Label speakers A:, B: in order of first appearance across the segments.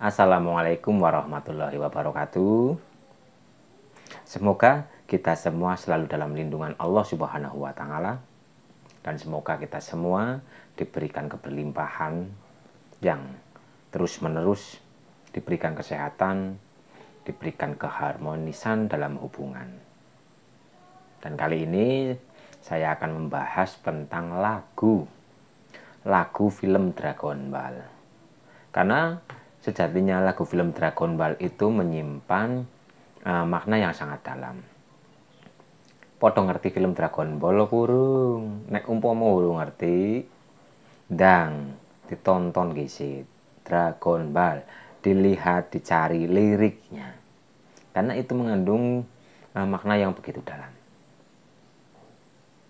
A: Assalamualaikum warahmatullahi wabarakatuh. Semoga kita semua selalu dalam lindungan Allah Subhanahu wa Ta'ala, dan semoga kita semua diberikan keberlimpahan yang terus-menerus, diberikan kesehatan, diberikan keharmonisan dalam hubungan. Dan kali ini saya akan membahas tentang lagu film Dragon Ball. Karena sejatinya lagu film Dragon Ball itu menyimpan makna yang sangat dalam. Podo ngerti film Dragon Ball kurung? Nek umpama urung ngerti, ndang ditonton gisit Dragon Ball, dilihat, dicari liriknya. Karena itu mengandung makna yang begitu dalam.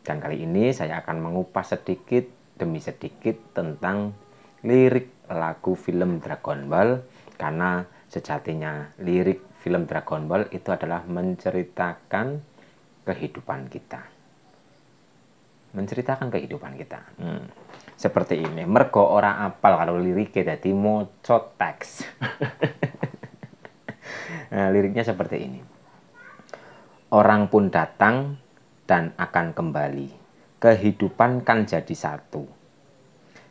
A: Dan kali ini saya akan mengupas sedikit demi sedikit tentang lirik lagu film Dragon Ball, karena sejatinya lirik film Dragon Ball itu adalah menceritakan kehidupan kita. Menceritakan kehidupan kita. Seperti ini, mergo ora apal kalau liriknya dadi moco teks. Nah, liriknya seperti ini. Orang pun datang dan akan kembali. Kehidupan kan jadi satu.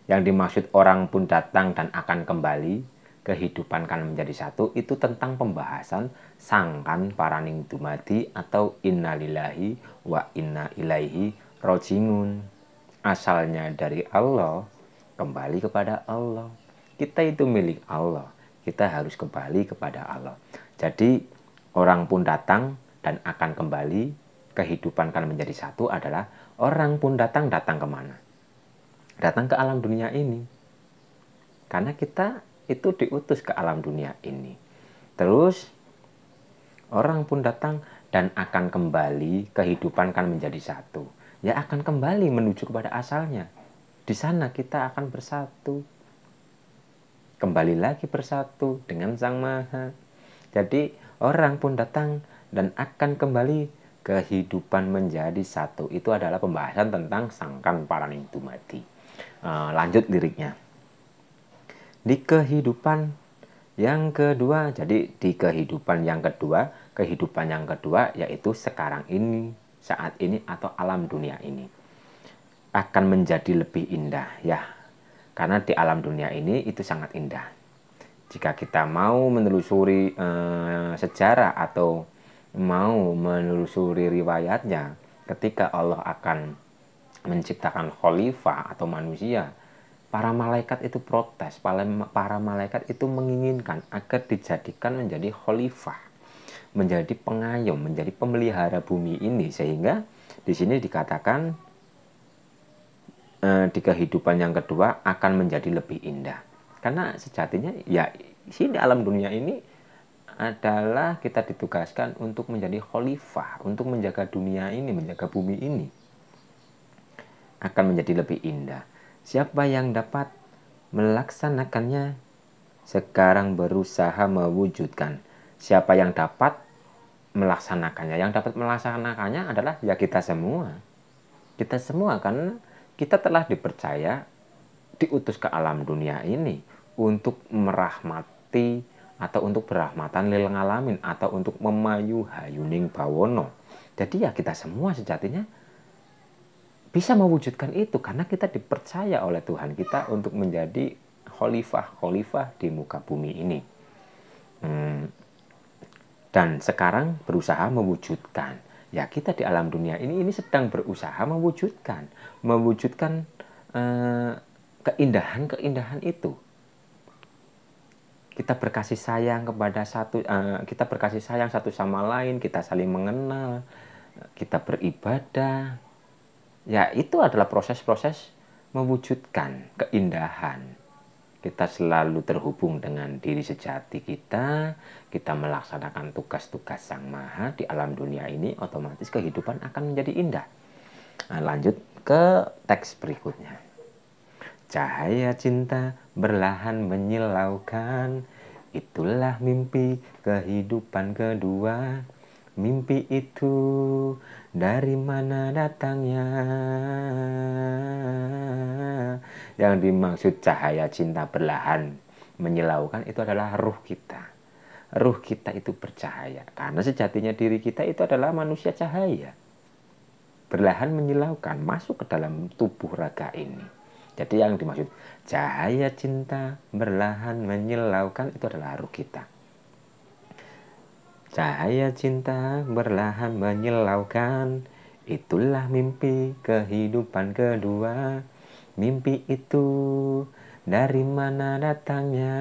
A: Yang dimaksud orang pun datang dan akan kembali, kehidupan kan menjadi satu, itu tentang pembahasan sangkan paraning dumadi atau innalillahi wa inna ilaihi rojiun. Asalnya dari Allah, kembali kepada Allah. Kita itu milik Allah, kita harus kembali kepada Allah. Jadi orang pun datang dan akan kembali, kehidupan kan menjadi satu adalah orang pun datang kemana? Datang ke alam dunia ini. Karena kita itu diutus ke alam dunia ini. Terus orang pun datang dan akan kembali, kehidupan kan menjadi satu. Ya akan kembali menuju kepada asalnya. Di sana kita akan bersatu. Kembali lagi bersatu dengan Sang Maha. Jadi orang pun datang dan akan kembali, kehidupan menjadi satu. Itu adalah pembahasan tentang sangkan paraning dumadi. Lanjut liriknya. Di kehidupan yang kedua, jadi di kehidupan yang kedua yaitu sekarang ini, saat ini atau alam dunia ini akan menjadi lebih indah ya. Karena di alam dunia ini itu sangat indah. Jika kita mau menelusuri sejarah atau mau menelusuri riwayatnya, ketika Allah akan menciptakan khalifah atau manusia, para malaikat itu protes, para malaikat itu menginginkan agar dijadikan menjadi khalifah, menjadi pengayom, menjadi pemelihara bumi ini. Sehingga di sini dikatakan di kehidupan yang kedua akan menjadi lebih indah. Karena sejatinya ya sini alam dunia ini adalah kita ditugaskan untuk menjadi khalifah, untuk menjaga dunia ini, menjaga bumi ini. Akan menjadi lebih indah. Siapa yang dapat melaksanakannya sekarang berusaha mewujudkan. Siapa yang dapat melaksanakannya? Yang dapat melaksanakannya adalah ya kita semua. Kita semua, karena kita telah dipercaya, diutus ke alam dunia ini untuk merahmati atau untuk berahmatan lil ngalamin atau untuk memayu hayuning bawono. Jadi ya kita semua sejatinya bisa mewujudkan itu karena kita dipercaya oleh Tuhan kita untuk menjadi khalifah di muka bumi ini. Dan sekarang berusaha mewujudkan. Ya kita di alam dunia ini sedang berusaha mewujudkan keindahan itu. Kita berkasih sayang kita berkasih sayang satu sama lain, kita saling mengenal, kita beribadah. Ya itu adalah proses-proses mewujudkan keindahan. Kita selalu terhubung dengan diri sejati kita melaksanakan tugas-tugas Sang Maha di alam dunia ini, otomatis kehidupan akan menjadi indah. Nah, lanjut ke teks berikutnya. Cahaya cinta berlahan menyilaukan, itulah mimpi kehidupan kedua. Mimpi itu dari mana datangnya? Yang dimaksud cahaya cinta berlahan Menyilaukan itu adalah ruh kita. Ruh kita itu bercahaya. Karena sejatinya diri kita itu adalah manusia cahaya. Perlahan menyilaukan masuk ke dalam tubuh raga ini. Jadi yang dimaksud cahaya cinta perlahan menyilaukan itu adalah ruh kita. Cahaya cinta perlahan menyilaukan, itulah mimpi kehidupan kedua. Mimpi itu dari mana datangnya?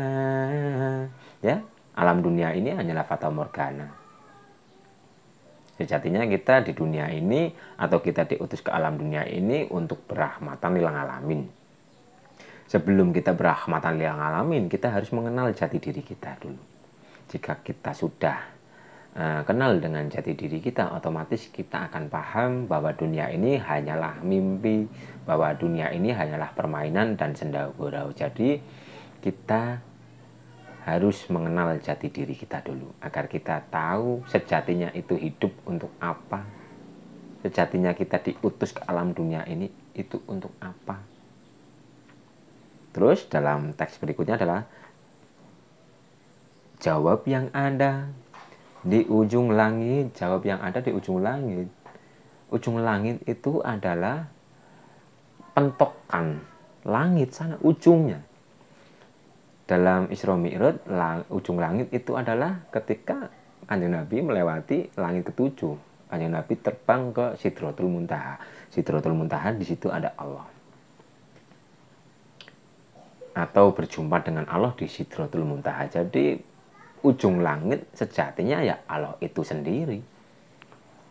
A: Ya, alam dunia ini hanyalah fata morgana. Sejatinya kita di dunia ini atau kita diutus ke alam dunia ini untuk berahmatan lil alamin. Sebelum kita berahmatan lil alamin, kita harus mengenal jati diri kita dulu. Jika kita sudah kenal dengan jati diri kita, otomatis kita akan paham bahwa dunia ini hanyalah mimpi, bahwa dunia ini hanyalah permainan dan senda gurau. Jadi kita harus mengenal jati diri kita dulu agar kita tahu sejatinya itu hidup untuk apa, sejatinya kita diutus ke alam dunia ini itu untuk apa. Terus dalam teks berikutnya adalah jawab yang ada di ujung langit. Jawab yang ada di ujung langit. Ujung langit itu adalah pentokan langit sana, ujungnya. Dalam Isra Mi'raj, ujung langit itu adalah ketika Kanjeng Nabi melewati langit ketujuh. Kanjeng Nabi terbang ke Sidratul Muntaha. Sidratul Muntaha di situ ada Allah. Atau berjumpa dengan Allah di Sidratul Muntaha. Jadi ujung langit sejatinya ya Allah itu sendiri.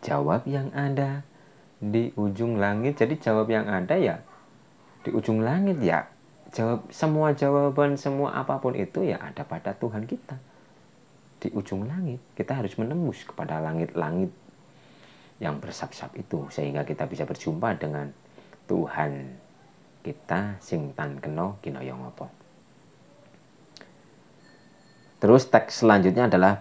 A: Jawab yang ada di ujung langit. Jadi jawab yang ada ya di ujung langit ya. Semua jawaban, semua apapun itu ya ada pada Tuhan kita. Di ujung langit, kita harus menembus kepada langit-langit yang bersab-sab itu. Sehingga kita bisa berjumpa dengan Tuhan kita sing tan kena kinaya ngapa. Terus teks selanjutnya adalah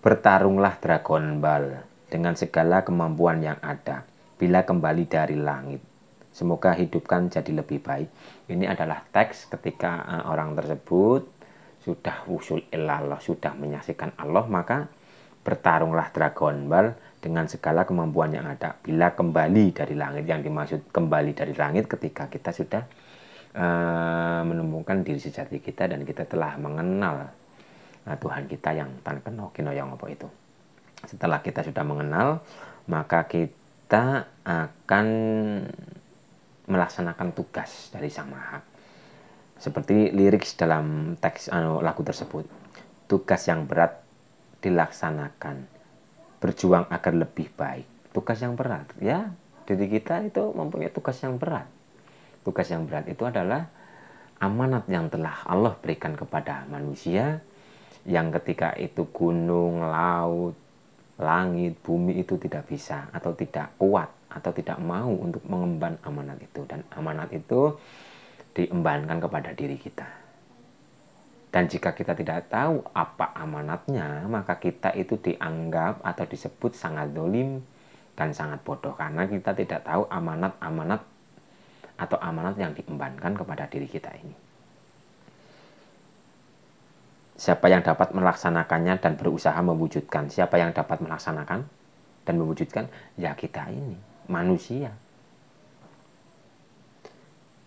A: bertarunglah Dragon Ball dengan segala kemampuan yang ada bila kembali dari langit. Semoga hidupkan jadi lebih baik. Ini adalah teks ketika orang tersebut sudah wusul ilallah, sudah menyaksikan Allah, maka bertarunglah Dragon Ball dengan segala kemampuan yang ada bila kembali dari langit. Yang dimaksud kembali dari langit ketika kita sudah menemukan diri sejati kita dan kita telah mengenal Tuhan kita yang tan kena kinaya ngapa itu. Setelah kita sudah mengenal, maka kita akan melaksanakan tugas dari Sang Maha. Seperti lirik dalam teks lagu tersebut. Tugas yang berat dilaksanakan. Berjuang agar lebih baik. Tugas yang berat. Ya, diri kita itu mempunyai tugas yang berat. Tugas yang berat itu adalah amanat yang telah Allah berikan kepada manusia. Yang ketika itu gunung, laut, langit, bumi itu tidak bisa atau tidak kuat atau tidak mau untuk mengemban amanat itu. Dan amanat itu diembankan kepada diri kita. Dan jika kita tidak tahu apa amanatnya, maka kita itu dianggap atau disebut sangat dolim dan sangat bodoh. Karena kita tidak tahu amanat-amanat atau amanat yang diembankan kepada diri kita ini. Siapa yang dapat melaksanakannya dan berusaha mewujudkan? Siapa yang dapat melaksanakan dan mewujudkan? Ya kita ini, manusia.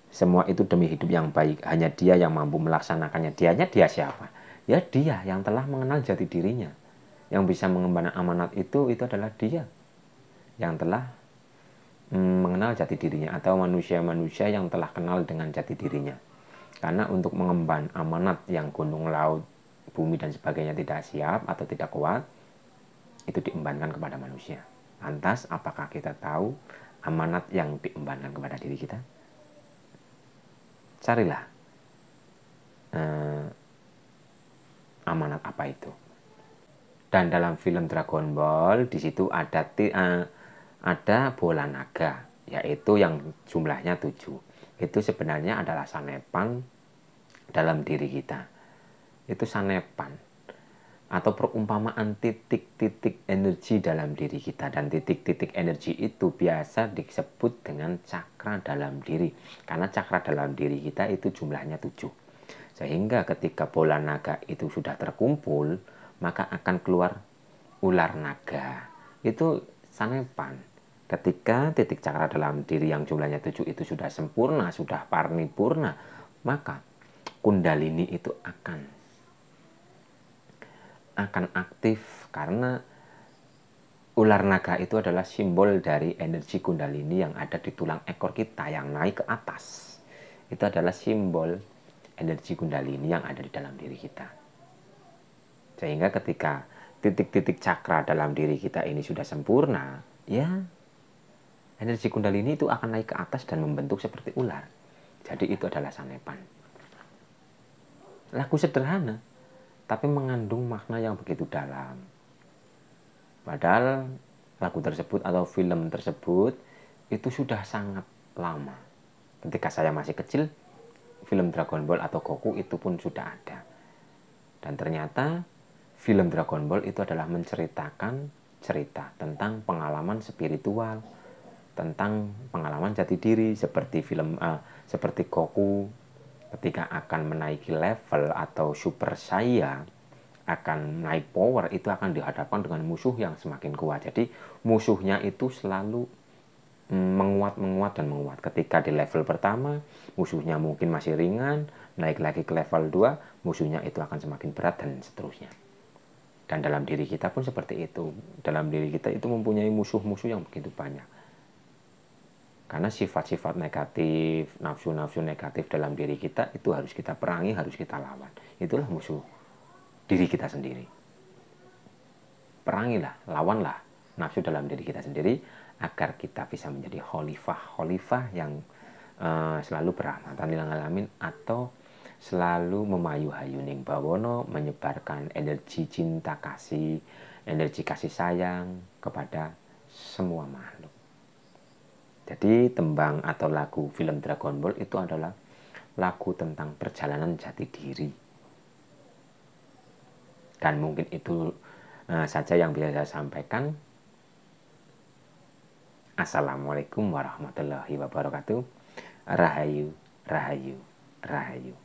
A: Semua itu demi hidup yang baik. Hanya dia yang mampu melaksanakannya. Dianya dia siapa? Ya dia yang telah mengenal jati dirinya. Yang bisa mengemban amanat itu adalah dia. Yang telah mengenal jati dirinya. Atau manusia-manusia yang telah kenal dengan jati dirinya. Karena untuk mengemban amanat yang gunung, laut, bumi dan sebagainya tidak siap atau tidak kuat, itu diembankan kepada manusia. Lantas apakah kita tahu amanat yang diembankan kepada diri kita? Carilah amanat apa itu. Dan dalam film Dragon Ball di situ ada bola naga, yaitu yang jumlahnya 7. Itu sebenarnya adalah sanepan dalam diri kita. Itu sanepan atau perumpamaan titik-titik energi dalam diri kita. Dan titik-titik energi itu biasa disebut dengan cakra dalam diri. Karena cakra dalam diri kita itu jumlahnya 7. Sehingga ketika bola naga itu sudah terkumpul, maka akan keluar ular naga. Itu sanepan. Ketika titik cakra dalam diri yang jumlahnya 7 itu sudah sempurna, sudah paripurna, maka kundalini itu akan aktif, karena ular naga itu adalah simbol dari energi kundalini yang ada di tulang ekor kita yang naik ke atas. Itu adalah simbol energi kundalini yang ada di dalam diri kita. Sehingga ketika titik-titik cakra dalam diri kita ini sudah sempurna, ya energi kundalini itu akan naik ke atas dan membentuk seperti ular. Jadi itu adalah sanepan. Lagu sederhana, tapi mengandung makna yang begitu dalam. Padahal lagu tersebut atau film tersebut itu sudah sangat lama. Ketika saya masih kecil, film Dragon Ball atau Goku itu pun sudah ada. Dan ternyata film Dragon Ball itu adalah menceritakan cerita tentang pengalaman spiritual, tentang pengalaman jati diri, seperti Goku ketika akan menaiki level atau super saya, akan naik power, itu akan dihadapkan dengan musuh yang semakin kuat. Jadi musuhnya itu selalu menguat dan menguat. Ketika di level pertama musuhnya mungkin masih ringan, naik lagi ke level 2 musuhnya itu akan semakin berat dan seterusnya. Dan dalam diri kita pun seperti itu. Dalam diri kita itu mempunyai musuh-musuh yang begitu banyak. Karena sifat-sifat negatif, nafsu-nafsu negatif dalam diri kita itu harus kita perangi, harus kita lawan. Itulah musuh diri kita sendiri. Perangilah, lawanlah nafsu dalam diri kita sendiri agar kita bisa menjadi khalifah yang selalu berahmatan lil alamin, atau selalu memayu hayuning bawono, menyebarkan energi cinta kasih, energi kasih sayang kepada semua makhluk. Jadi tembang atau lagu film Dragon Ball itu adalah lagu tentang perjalanan jati diri. Dan mungkin itu saja yang bisa saya sampaikan. Assalamualaikum warahmatullahi wabarakatuh. Rahayu, rahayu, rahayu.